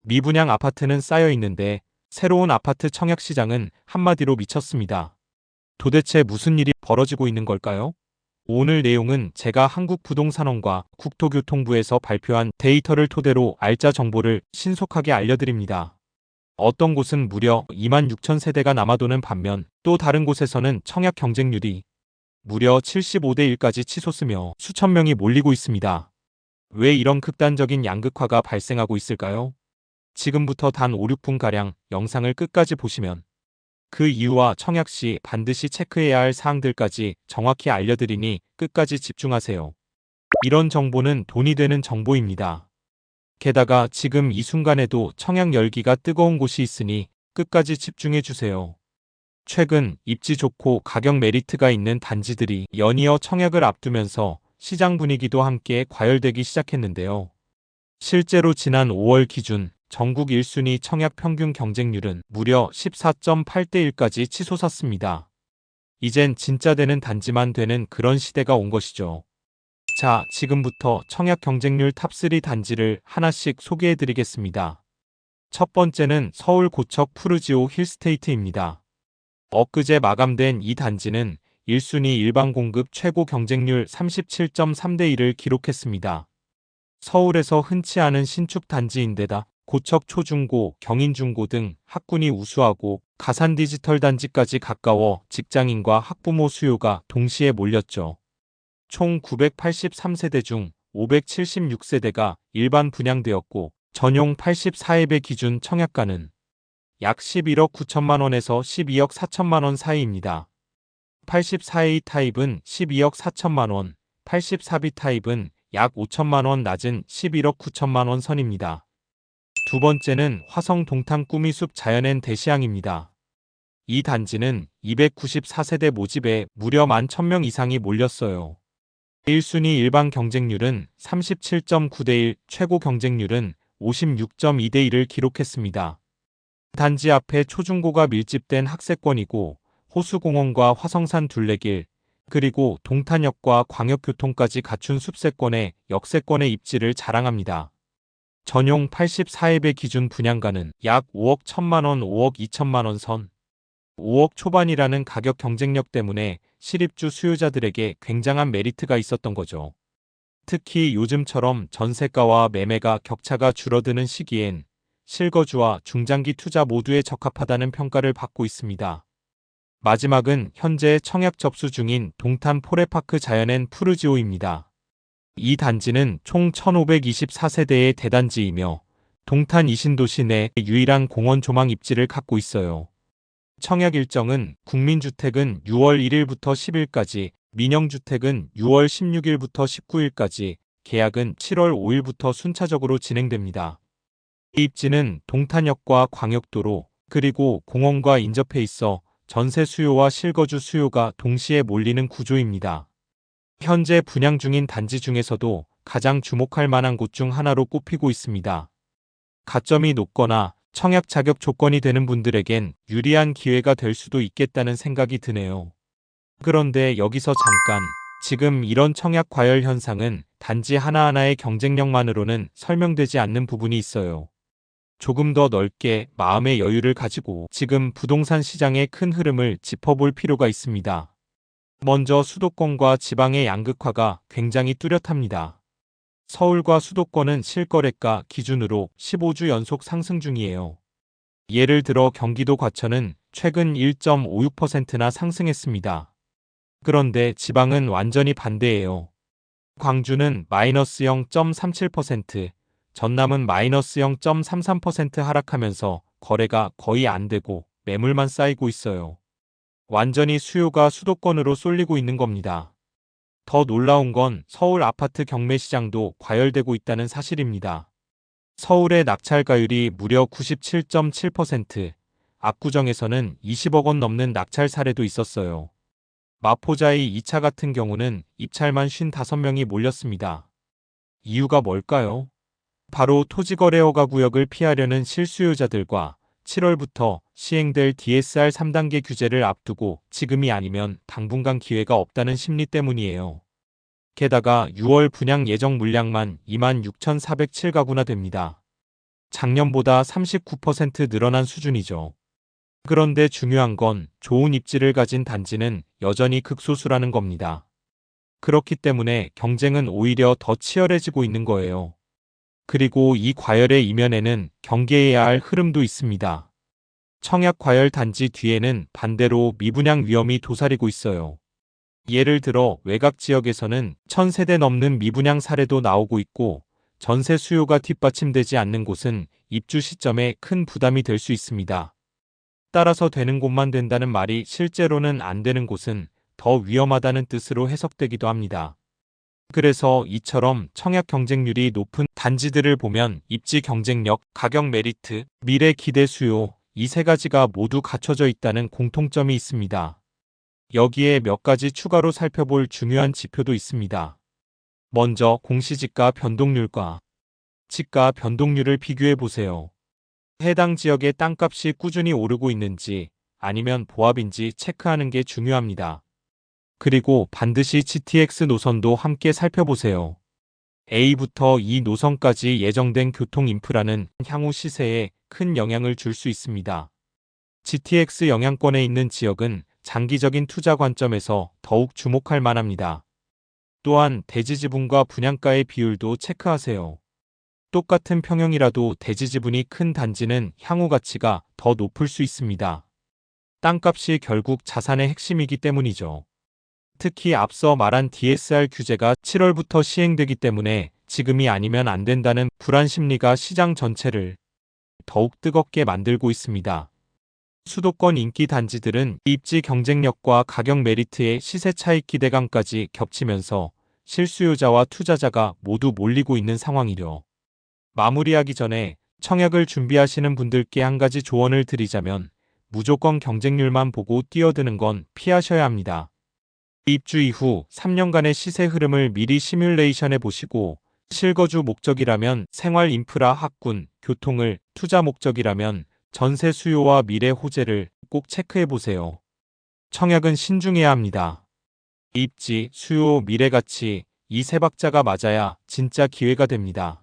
미분양 아파트는 쌓여 있는데 새로운 아파트 청약 시장은 한마디로 미쳤습니다. 도대체 무슨 일이 벌어지고 있는 걸까요? 오늘 내용은 제가 한국부동산원과 국토교통부에서 발표한 데이터를 토대로 알짜 정보를 신속하게 알려드립니다. 어떤 곳은 무려 2만 6천 세대가 남아도는 반면 또 다른 곳에서는 청약 경쟁률이 무려 75대 1까지 치솟으며 수천 명이 몰리고 있습니다. 왜 이런 극단적인 양극화가 발생하고 있을까요? 지금부터 단 5, 6분가량 영상을 끝까지 보시면 그 이유와 청약 시 반드시 체크해야 할 사항들까지 정확히 알려드리니 끝까지 집중하세요. 이런 정보는 돈이 되는 정보입니다. 게다가 지금 이 순간에도 청약 열기가 뜨거운 곳이 있으니 끝까지 집중해 주세요. 최근 입지 좋고 가격 메리트가 있는 단지들이 연이어 청약을 앞두면서 시장 분위기도 함께 과열되기 시작했는데요. 실제로 지난 5월 기준 전국 1순위 청약 평균 경쟁률은 무려 14.8대 1까지 치솟았습니다. 이젠 진짜 되는 단지만 되는 그런 시대가 온 것이죠. 자, 지금부터 청약 경쟁률 탑3 단지를 하나씩 소개해 드리겠습니다. 첫 번째는 서울 고척 푸르지오 힐스테이트입니다. 엊그제 마감된 이 단지는 1순위 일반 공급 최고 경쟁률 37.3대 1을 기록했습니다. 서울에서 흔치 않은 신축 단지인데다 고척 초중고, 경인중고 등 학군이 우수하고 가산 디지털 단지까지 가까워 직장인과 학부모 수요가 동시에 몰렸죠. 총 983세대 중 576세대가 일반 분양되었고 전용 84앱의 기준 청약가는 약 11억 9천만 원에서 12억 4천만 원 사이입니다. 84A 타입은 12억 4천만 원, 84B 타입은 약 5천만 원 낮은 11억 9천만 원 선입니다. 두 번째는 화성 동탄 꾸미숲 자연엔 대시항입니다. 이 단지는 294세대 모집에 무려 11,000명 이상이 몰렸어요. 1순위 일반 경쟁률은 37.9대 1, 최고 경쟁률은 56.2대 1을 기록했습니다. 단지 앞에 초중고가 밀집된 학세권이고 호수공원과 화성산 둘레길, 그리고 동탄역과 광역교통까지 갖춘 숲세권에 역세권의 입지를 자랑합니다. 전용 84앱의 기준 분양가는 약 5억 1천만 원, 5억 2천만 원 선, 5억 초반이라는 가격 경쟁력 때문에 실입주 수요자들에게 굉장한 메리트가 있었던 거죠. 특히 요즘처럼 전세가와 매매가 격차가 줄어드는 시기엔 실거주와 중장기 투자 모두에 적합하다는 평가를 받고 있습니다. 마지막은 현재 청약 접수 중인 동탄 포레파크 자연엔 푸르지오입니다. 이 단지는 총 1524세대의 대단지이며 동탄 이신도시 내 유일한 공원 조망 입지를 갖고 있어요. 청약 일정은 국민주택은 6월 1일부터 10일까지, 민영주택은 6월 16일부터 19일까지, 계약은 7월 5일부터 순차적으로 진행됩니다. 이 입지는 동탄역과 광역도로, 그리고 공원과 인접해 있어 전세 수요와 실거주 수요가 동시에 몰리는 구조입니다. 현재 분양 중인 단지 중에서도 가장 주목할 만한 곳 중 하나로 꼽히고 있습니다. 가점이 높거나 청약 자격 조건이 되는 분들에겐 유리한 기회가 될 수도 있겠다는 생각이 드네요. 그런데 여기서 잠깐, 지금 이런 청약 과열 현상은 단지 하나하나의 경쟁력만으로는 설명되지 않는 부분이 있어요. 조금 더 넓게 마음의 여유를 가지고 지금 부동산 시장의 큰 흐름을 짚어볼 필요가 있습니다. 먼저 수도권과 지방의 양극화가 굉장히 뚜렷합니다. 서울과 수도권은 실거래가 기준으로 15주 연속 상승 중이에요. 예를 들어 경기도 과천은 최근 1.56%나 상승했습니다. 그런데 지방은 완전히 반대예요. 광주는 마이너스 0.37%, 전남은 마이너스 0.33% 하락하면서 거래가 거의 안 되고 매물만 쌓이고 있어요. 완전히 수요가 수도권으로 쏠리고 있는 겁니다. 더 놀라운 건 서울 아파트 경매 시장도 과열되고 있다는 사실입니다. 서울의 낙찰가율이 무려 97.7%, 압구정에서는 20억 원 넘는 낙찰 사례도 있었어요. 마포자의 2차 같은 경우는 입찰만 55명이 몰렸습니다. 이유가 뭘까요? 바로 토지거래허가 구역을 피하려는 실수요자들과 7월부터 시행될 DSR 3단계 규제를 앞두고 지금이 아니면 당분간 기회가 없다는 심리 때문이에요. 게다가 6월 분양 예정 물량만 26,407가구나 됩니다. 작년보다 39% 늘어난 수준이죠. 그런데 중요한 건 좋은 입지를 가진 단지는 여전히 극소수라는 겁니다. 그렇기 때문에 경쟁은 오히려 더 치열해지고 있는 거예요. 그리고 이 과열의 이면에는 경계해야 할 흐름도 있습니다. 청약 과열 단지 뒤에는 반대로 미분양 위험이 도사리고 있어요. 예를 들어 외곽 지역에서는 1000세대 넘는 미분양 사례도 나오고 있고, 전세 수요가 뒷받침되지 않는 곳은 입주 시점에 큰 부담이 될 수 있습니다. 따라서 되는 곳만 된다는 말이 실제로는 안 되는 곳은 더 위험하다는 뜻으로 해석되기도 합니다. 그래서 이처럼 청약 경쟁률이 높은 단지들을 보면 입지 경쟁력, 가격 메리트, 미래 기대 수요, 이 세 가지가 모두 갖춰져 있다는 공통점이 있습니다. 여기에 몇 가지 추가로 살펴볼 중요한 지표도 있습니다. 먼저 공시지가 변동률과 지가 변동률을 비교해 보세요. 해당 지역의 땅값이 꾸준히 오르고 있는지 아니면 보합인지 체크하는 게 중요합니다. 그리고 반드시 GTX 노선도 함께 살펴보세요. A부터 E 노선까지 예정된 교통 인프라는 향후 시세에 큰 영향을 줄 수 있습니다. GTX 영향권에 있는 지역은 장기적인 투자 관점에서 더욱 주목할 만합니다. 또한 대지 지분과 분양가의 비율도 체크하세요. 똑같은 평형이라도 대지 지분이 큰 단지는 향후 가치가 더 높을 수 있습니다. 땅값이 결국 자산의 핵심이기 때문이죠. 특히 앞서 말한 DSR 규제가 7월부터 시행되기 때문에 지금이 아니면 안 된다는 불안 심리가 시장 전체를 더욱 뜨겁게 만들고 있습니다. 수도권 인기 단지들은 입지 경쟁력과 가격 메리트의 시세 차익 기대감까지 겹치면서 실수요자와 투자자가 모두 몰리고 있는 상황이죠. 마무리하기 전에 청약을 준비하시는 분들께 한 가지 조언을 드리자면, 무조건 경쟁률만 보고 뛰어드는 건 피하셔야 합니다. 입주 이후 3년간의 시세 흐름을 미리 시뮬레이션해 보시고, 실거주 목적이라면 생활 인프라 학군, 교통을, 투자 목적이라면 전세 수요와 미래 호재를 꼭 체크해 보세요. 청약은 신중해야 합니다. 입지, 수요, 미래 가치, 이 세 박자가 맞아야 진짜 기회가 됩니다.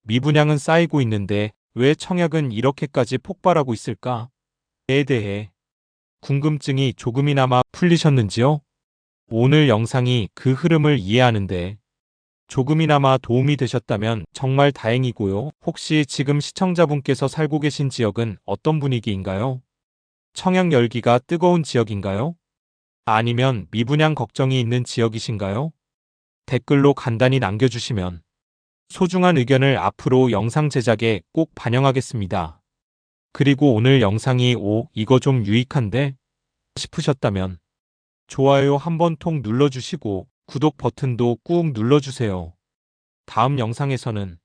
미분양은 쌓이고 있는데 왜 청약은 이렇게까지 폭발하고 있을까? 에 대해 궁금증이 조금이나마 풀리셨는지요? 오늘 영상이 그 흐름을 이해하는데 조금이나마 도움이 되셨다면 정말 다행이고요. 혹시 지금 시청자분께서 살고 계신 지역은 어떤 분위기인가요? 청약 열기가 뜨거운 지역인가요? 아니면 미분양 걱정이 있는 지역이신가요? 댓글로 간단히 남겨주시면 소중한 의견을 앞으로 영상 제작에 꼭 반영하겠습니다. 그리고 오늘 영상이 이거 좀 유익한데? 싶으셨다면 좋아요 한번 톡 눌러주시고 구독 버튼도 꾹 눌러주세요. 다음 영상에서는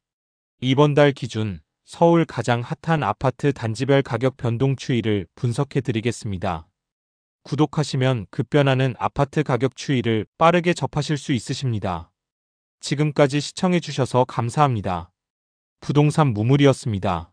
이번 달 기준 서울 가장 핫한 아파트 단지별 가격 변동 추이를 분석해 드리겠습니다. 구독하시면 급변하는 아파트 가격 추이를 빠르게 접하실 수 있으십니다. 지금까지 시청해 주셔서 감사합니다. 부동산 무물이었습니다.